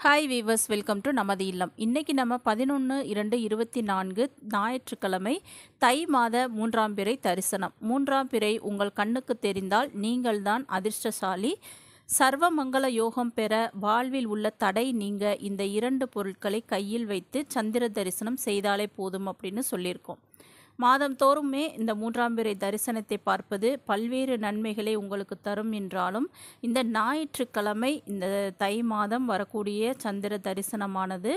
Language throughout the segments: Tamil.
ஹாய் வீவர்ஸ், வெல்கம் டு நமது இல்லம். இன்றைக்கி நம்ம 11/2/24 ஞாயிற்றுக்கிழமை தை மாத 3ஆம் பிறை தரிசனம். 3ஆம் பிறை உங்கள் கண்ணுக்கு தெரிந்தால் நீங்கள்தான் அதிர்ஷ்டசாலி. சர்வமங்கள யோகம் பெற, வாழ்வில் உள்ள தடை நீங்க இந்த 2 பொருட்களை கையில் வைத்து சந்திர தரிசனம் செய்தாலே போதும் அப்படின்னு சொல்லியிருக்கோம். மாதந்தோறுமே இந்த 3ஆம் பிறை தரிசனத்தை பார்ப்பது பல்வேறு நன்மைகளை உங்களுக்கு தரும் என்றாலும், இந்த ஞாயிற்றுக்கிழமை இந்த தை மாதம் வரக்கூடிய சந்திர தரிசனமானது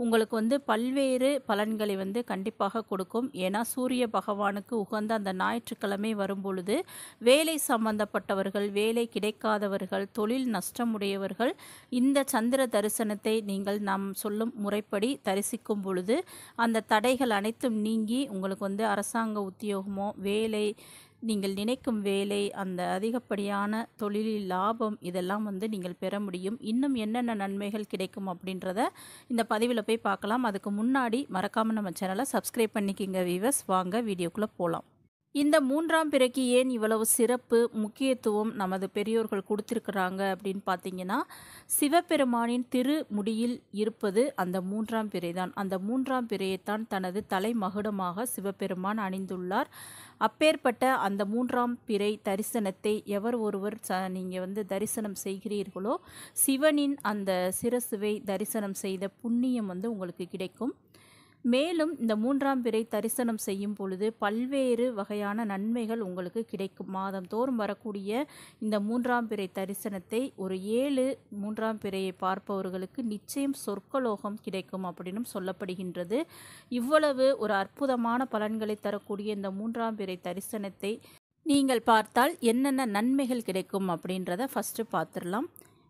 உங்களுக்கு பல்வேறு பலன்களை கண்டிப்பாக கொடுக்கும். ஏன்னா சூரிய பகவானுக்கு உகந்த அந்த ஞாயிற்றுக்கிழமை வரும்பொழுது வேலை சம்பந்தப்பட்டவர்கள், வேலை கிடைக்காதவர்கள், தொழில் நஷ்டமுடையவர்கள் இந்த சந்திர தரிசனத்தை நீங்கள் நாம் சொல்லும் முறைப்படி தரிசிக்கும் பொழுது அந்த தடைகள் அனைத்தும் நீங்கி உங்களுக்கு அரசாங்க உத்தியோகமோ, வேலை, நீங்கள் நினைக்கும் வேலை, அந்த அதிகப்படியான தொழிலில் லாபம் இதெல்லாம் நீங்கள் பெற முடியும். இன்னும் என்னென்ன நன்மைகள் கிடைக்கும் அப்படின்றத இந்த பதிவில் போய் பார்க்கலாம். அதுக்கு முன்னாடி மறக்காமல் நம்ம சேனலை சப்ஸ்கிரைப் பண்ணிக்கிங்க வீவர்ஸ். வாங்க வீடியோக்குள்ளே போகலாம். இந்த 3ஆம் பிறைக்கு ஏன் இவ்வளவு சிறப்பு முக்கியத்துவம் நமது பெரியோர்கள் கொடுத்திருக்கிறாங்க அப்படின்னு பார்த்தீங்கன்னா, சிவபெருமானின் திருமுடியில் இருப்பது அந்த 3ஆம் பிறை தான். அந்த 3ஆம் பிறையைத்தான் தனது தலைமகுடமாக சிவபெருமான் அணிந்துள்ளார். அப்பேற்பட்ட அந்த 3ஆம் பிறை தரிசனத்தை எவர் ஒருவர் நீங்கள் தரிசனம் செய்கிறீர்களோ, சிவனின் அந்த சிரசுவை தரிசனம் செய்த புண்ணியம் உங்களுக்கு கிடைக்கும். மேலும் இந்த 3ஆம் பிறை தரிசனம் செய்யும் பொழுது பல்வேறு வகையான நன்மைகள் உங்களுக்கு கிடைக்கும். மாதந்தோறும் வரக்கூடிய இந்த 3ஆம் பிறை தரிசனத்தை ஒரு 7 3ஆம் பிறையை பார்ப்பவர்களுக்கு நிச்சயம் சொர்க்கலோகம் கிடைக்கும் அப்படின்னு சொல்லப்படுகின்றது. இவ்வளவு ஒரு அற்புதமான பலன்களை தரக்கூடிய இந்த 3ஆம் பிறை தரிசனத்தை நீங்கள் பார்த்தால் என்னென்ன நன்மைகள் கிடைக்கும் அப்படின்றத ஃபஸ்ட்டு பார்த்துடலாம்.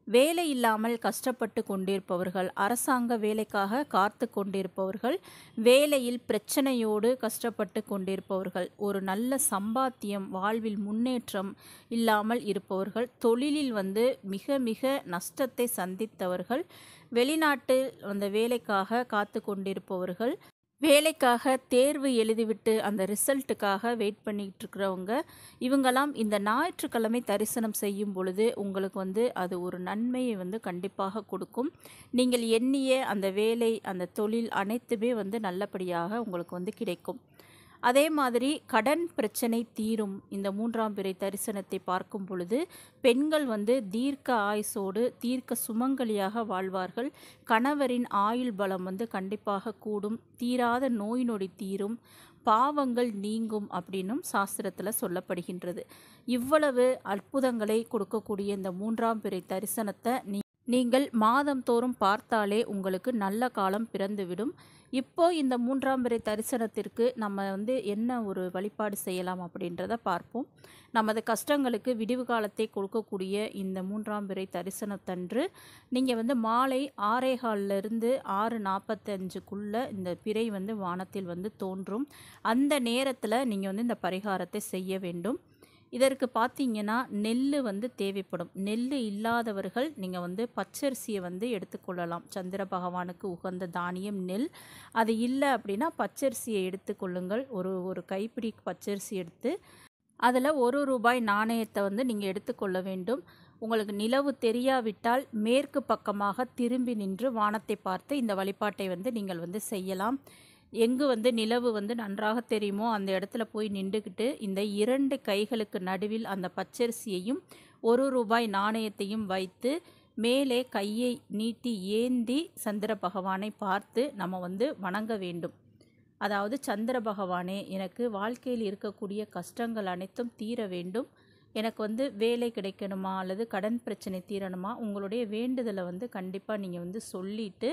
வேலை இல்லாமல் கஷ்டப்பட்டு கொண்டிருப்பவர்கள், அரசாங்க வேலைக்காக காத்து கொண்டிருப்பவர்கள், வேலையில் பிரச்சனையோடு கஷ்டப்பட்டு கொண்டிருப்பவர்கள், ஒரு நல்ல சம்பாத்தியம், வாழ்வில் முன்னேற்றம் இல்லாமல் இருப்பவர்கள், தொழிலில் மிக மிக நஷ்டத்தை சந்தித்தவர்கள், வெளிநாட்டு அந்த வேலைக்காக காத்து கொண்டிருப்பவர்கள், வேலைக்காக தேர்வு எழுதிவிட்டு அந்த ரிசல்ட்டுக்காக வெயிட் பண்ணிகிட்டு இருக்கிறவங்க, இவங்கெல்லாம் இந்த ஞாயிற்றுக்கிழமை தரிசனம் செய்யும் பொழுது உங்களுக்கு அது ஒரு நன்மையை கண்டிப்பாக கொடுக்கும். நீங்கள் எண்ணிய அந்த வேலை, அந்த தொழில் அனைத்துமே நல்லபடியாக உங்களுக்கு கிடைக்கும். அதே மாதிரி கடன் பிரச்சனை தீரும். இந்த 3ஆம் பிறை தரிசனத்தை பார்க்கும் பொழுது பெண்கள் தீர்க்க ஆயுசோடு தீர்க்க சுமங்கலியாக வாழ்வார்கள். கணவரின் ஆயுள் பலம் கண்டிப்பாக கூடும். தீராத நோய் நொடி தீரும், பாவங்கள் நீங்கும் அப்படின்னும் சாஸ்திரத்தில் சொல்லப்படுகின்றது. இவ்வளவு அற்புதங்களை கொடுக்கக்கூடிய இந்த 3ஆம் பிறை தரிசனத்தை நீங்கள் மாதந்தோறும் பார்த்தாலே உங்களுக்கு நல்ல காலம் பிறந்துவிடும். இப்போ இந்த 3ஆம் பிறை தரிசனத்திற்கு நம்ம என்ன ஒரு வழிபாடு செய்யலாம் அப்படின்றத பார்ப்போம். நமது கஷ்டங்களுக்கு விடிவு காலத்தை கொடுக்கக்கூடிய இந்த 3ஆம் பிறை தரிசனத்தன்று நீங்கள் மாலை 6:15 6:45க்குள்ளே இந்த பிறை வானத்தில் தோன்றும். அந்த நேரத்தில் நீங்கள் இந்த பரிகாரத்தை செய்ய வேண்டும். இதற்கு பார்த்தீங்கன்னா நெல் தேவைப்படும். நெல் இல்லாதவர்கள் நீங்கள் பச்சரிசியை எடுத்துக்கொள்ளலாம். சந்திர பகவானுக்கு உகந்த தானியம் நெல். அது இல்லை அப்படின்னா பச்சரிசியை எடுத்துக்கொள்ளுங்கள். ஒரு கைப்பிடி பச்சரிசி எடுத்து அதில் ₹1 நாணயத்தை நீங்கள் எடுத்துக்கொள்ள வேண்டும். உங்களுக்கு நிலவு தெரியாவிட்டால் மேற்கு பக்கமாக திரும்பி நின்று வானத்தை பார்த்து இந்த வழிபாட்டை நீங்கள் செய்யலாம். எங்கு நிலவு நன்றாக தெரியுமோ அந்த இடத்துல போய் நின்றுக்கிட்டு இந்த 2 கைகளுக்கு நடுவில் அந்த பச்சரிசியையும் ₹1 நாணயத்தையும் வைத்து மேலே கையை நீட்டி ஏந்தி சந்திர பகவானை பார்த்து நம்ம வணங்க வேண்டும். அதாவது, சந்திர பகவானே, எனக்கு வாழ்க்கையில் இருக்கக்கூடிய கஷ்டங்கள் அனைத்தும் தீர வேண்டும். எனக்கு வேலை கிடைக்கணுமா அல்லது கடன் பிரச்சனை தீரணுமா, உங்களுடைய வேண்டுதலை கண்டிப்பாக நீங்கள் சொல்லிட்டு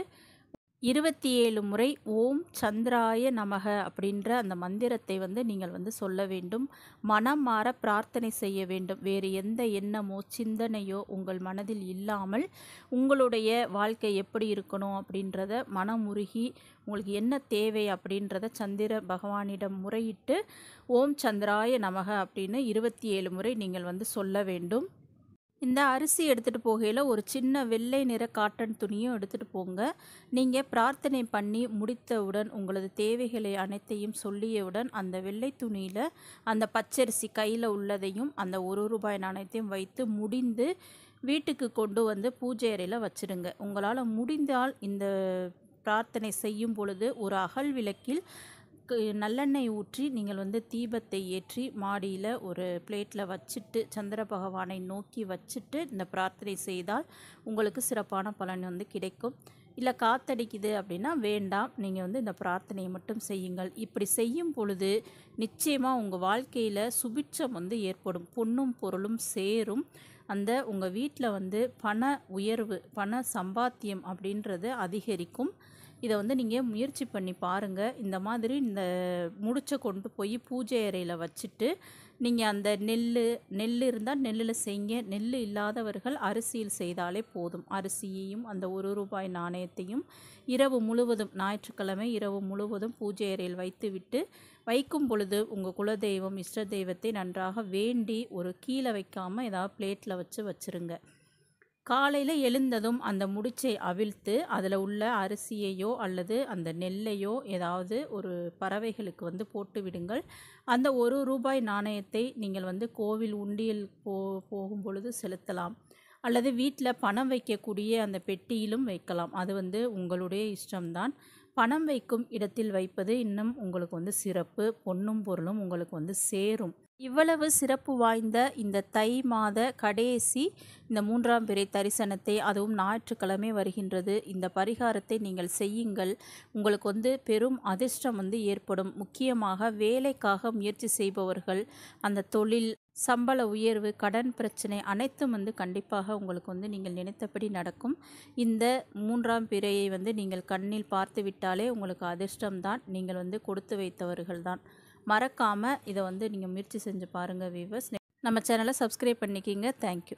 27 முறை ஓம் சந்திராய நமக அப்படின்ற அந்த மந்திரத்தை நீங்கள் சொல்ல வேண்டும். மனம் மாற பிரார்த்தனை செய்ய வேண்டும். வேறு எந்த எண்ணமோ சிந்தனையோ உங்கள் மனதில் இல்லாமல் உங்களுடைய வாழ்க்கை எப்படி இருக்கணும் அப்படின்றத மனமுருகி உங்களுக்கு என்ன தேவை அப்படின்றத சந்திர பகவானிடம் முறையிட்டு ஓம் சந்திராய நமக அப்படின்னு 27 முறை நீங்கள் சொல்ல வேண்டும். இந்த அரிசி எடுத்துகிட்டு போகையில் ஒரு சின்ன வெள்ளை நிற காட்டன் துணியும் எடுத்துகிட்டு போங்க. நீங்கள் பிரார்த்தனை பண்ணி முடித்தவுடன் உங்களது தேவைகளை அனைத்தையும் சொல்லியவுடன் அந்த வெள்ளை துணியில் அந்த பச்சரிசி கையில் உள்ளதையும் அந்த ₹1 நாணயத்தையும் வைத்து முடிந்து வீட்டுக்கு கொண்டு வந்து பூஜை அறையில் வச்சிடுங்க. உங்களால் முடிந்தால் இந்த பிரார்த்தனை செய்யும் பொழுது ஒரு அகல் விளக்கில் நல்லெண்ணெய் ஊற்றி நீங்கள் வந்து தீபத்தை ஏற்றி மாடியில் ஒரு பிளேட்டில் வச்சுட்டு சந்திர பகவானை நோக்கி வச்சுட்டு இந்த பிரார்த்தனை செய்தால் உங்களுக்கு சிறப்பான பலன் வந்து கிடைக்கும். இல்லை காத்தடிக்குது அப்படின்னா வேண்டாம், நீங்கள் வந்து இந்த பிரார்த்தனையை மட்டும் செய்யுங்கள். இப்படி செய்யும் பொழுது நிச்சயமாக உங்கள் வாழ்க்கையில் சுபிட்சம் வந்து ஏற்படும், பொன்னும் பொருளும் சேரும். அந்த உங்கள் வீட்டில் வந்து பண உயர்வு, பண சம்பாத்தியம் அப்படின்றது அதிகரிக்கும். இதை வந்து நீங்கள் முயற்சி பண்ணி பாருங்கள். இந்த முடிச்சை கொண்டு போய் பூஜை அறையில் வச்சுட்டு நீங்கள் அந்த நெல் இருந்தால் நெல்லில் செய்யுங்க. நெல் இல்லாதவர்கள் அரிசியில் செய்தாலே போதும். அரிசியையும் அந்த ₹1 நாணயத்தையும் இரவு முழுவதும், ஞாயிற்றுக்கிழமை இரவு முழுவதும் பூஜை அறையில் வைத்துவிட்டு வைக்கும் பொழுது உங்கள் குலதெய்வம் இஷ்ட தெய்வத்தை நன்றாக வேண்டி ஒரு கீழே வைக்காமல் ஏதாவது பிளேட்டில் வச்சுருங்க. காலையில் எழுந்ததும் அந்த முடிச்சை அவிழ்த்து அதில் உள்ள அரிசியையோ அல்லது அந்த நெல்லையோ ஏதாவது ஒரு பறவைகளுக்கு வந்து போட்டு விடுங்கள். அந்த ₹1 நாணயத்தை நீங்கள் வந்து கோவில் உண்டியல் போகும் பொழுது செலுத்தலாம், அல்லது வீட்டில் பணம் வைக்கக்கூடிய அந்த பெட்டியிலும் வைக்கலாம். அது வந்து உங்களுடைய இஷ்டம்தான். பணம் வைக்கும் இடத்தில் வைப்பது இன்னும் உங்களுக்கு வந்து சிறப்பு. பொன்னும் பொருளும் உங்களுக்கு வந்து சேரும். இவ்வளவு சிறப்பு வாய்ந்த இந்த தை மாத கடைசி இந்த 3ஆம் பிறை தரிசனத்தை, அதுவும் ஞாயிற்றுக்கிழமை வருகின்றது, இந்த பரிகாரத்தை நீங்கள் செய்யுங்கள். உங்களுக்கு வந்து பெரும் அதிர்ஷ்டம் வந்து ஏற்படும். முக்கியமாக வேலைக்காக முயற்சி செய்பவர்கள், அந்த தொழில், சம்பள உயர்வு, கடன் பிரச்சனை அனைத்தும் வந்து கண்டிப்பாக உங்களுக்கு வந்து நீங்கள் நினைத்தபடி நடக்கும். இந்த 3ஆம் பிறையை வந்து நீங்கள் கண்ணில் பார்த்து விட்டாலே உங்களுக்கு அதிர்ஷ்டம்தான். நீங்கள் வந்து கொடுத்து வைத்தவர்கள் தான். மறக்காமல் இதை வந்து நீங்கள் முயற்சி செஞ்சு பாருங்கள் வீவர்ஸ். நம்ம சேனலை சப்ஸ்கிரைப் பண்ணிக்கிங்க. தேங்க்யூ.